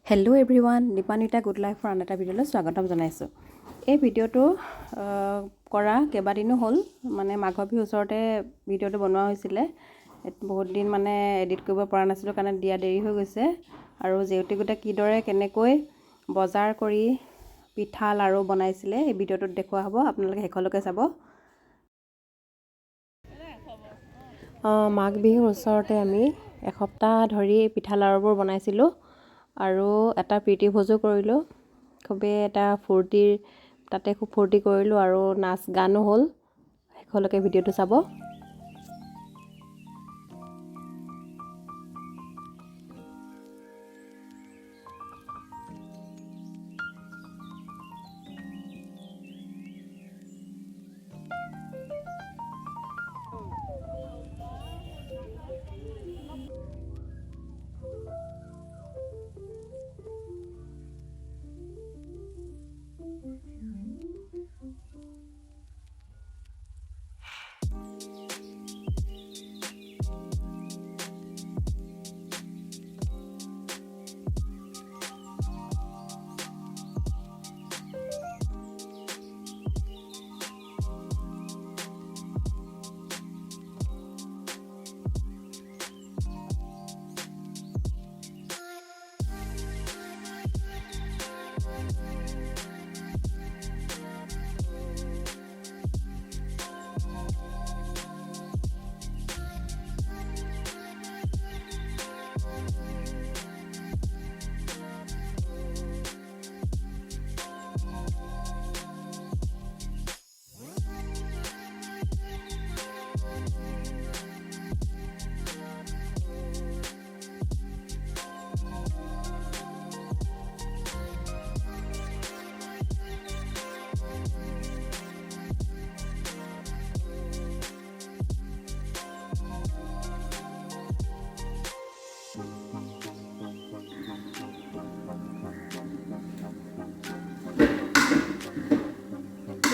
Hello' everyone, দিপানৱিতা good লাইফৰ আন এটা ভিডিঅ'লৈ স্বাগতম জনাইছোঁ। এই ভিডিঅ'টো কৰা কেইবাদিনো হ'ল, মানে মাঘৰ বিহুৰ ওচৰতে ভিডিঅ'টো বনোৱা হৈছিলে। বহুত দিন মানে এডিট কৰিব পৰা নাছিলোঁ কাৰণে দিয়া দেৰি হৈ গৈছে। আৰু জেউতিকোতে কিদৰে কেনেকৈ বজাৰ কৰি পিঠা লাড়ু বনাইছিলে এই ভিডিঅ'টোত দেখুওৱা হ'ব, আপোনালোকে শেষলৈকে চাব। মাঘ বিহুৰ ওচৰতে আমি এসপ্তাহ ধৰি পিঠা লাড়ুবোৰ বনাইছিলোঁ আৰু এটা প্ৰীতি ভোজো কৰিলোঁ। খুবেই এটা তাতে খুব ফূৰ্তি কৰিলোঁ আৰু নাচ গানো হ'ল। শেষলৈকে ভিডিঅ'টো চাব।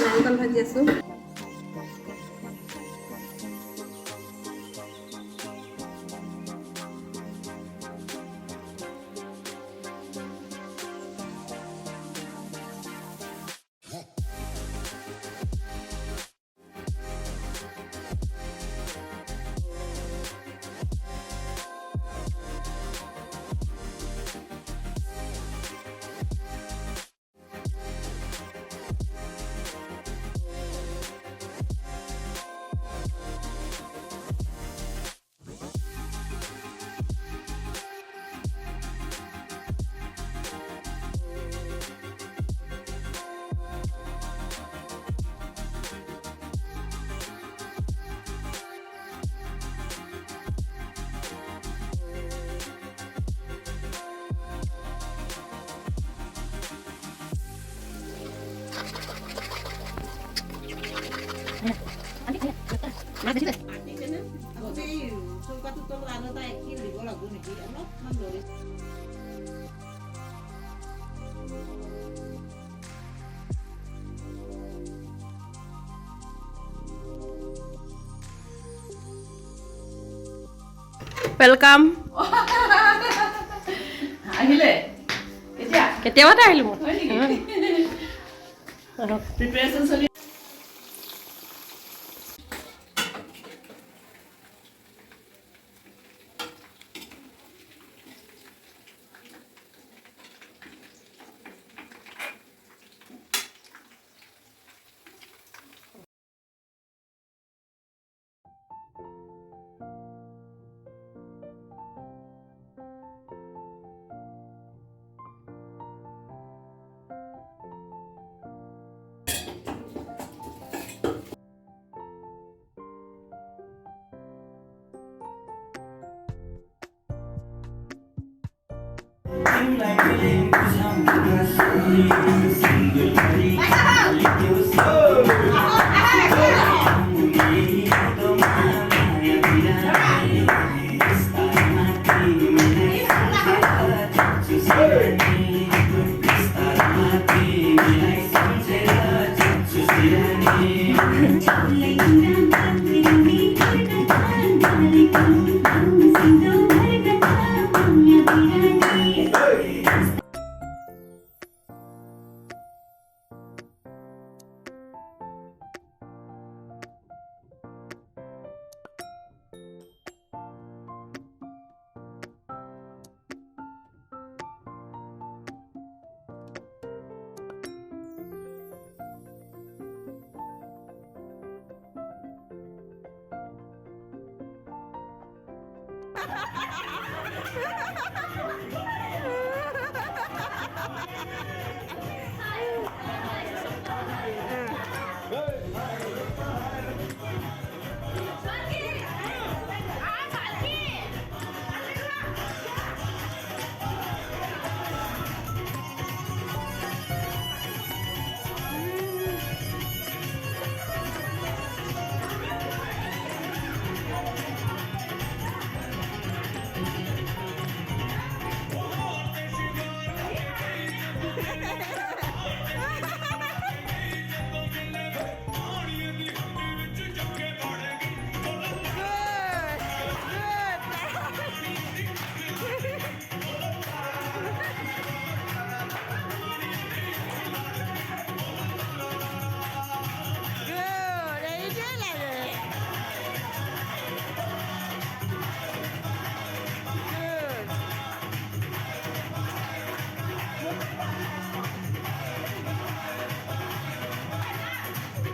নাৰিকল ভাজি আছোঁ। ৱেলকাম। আহিলে কেতিয়াবাতে আহিলোঁ মই। প্ৰিপেৰেশ্যন চলি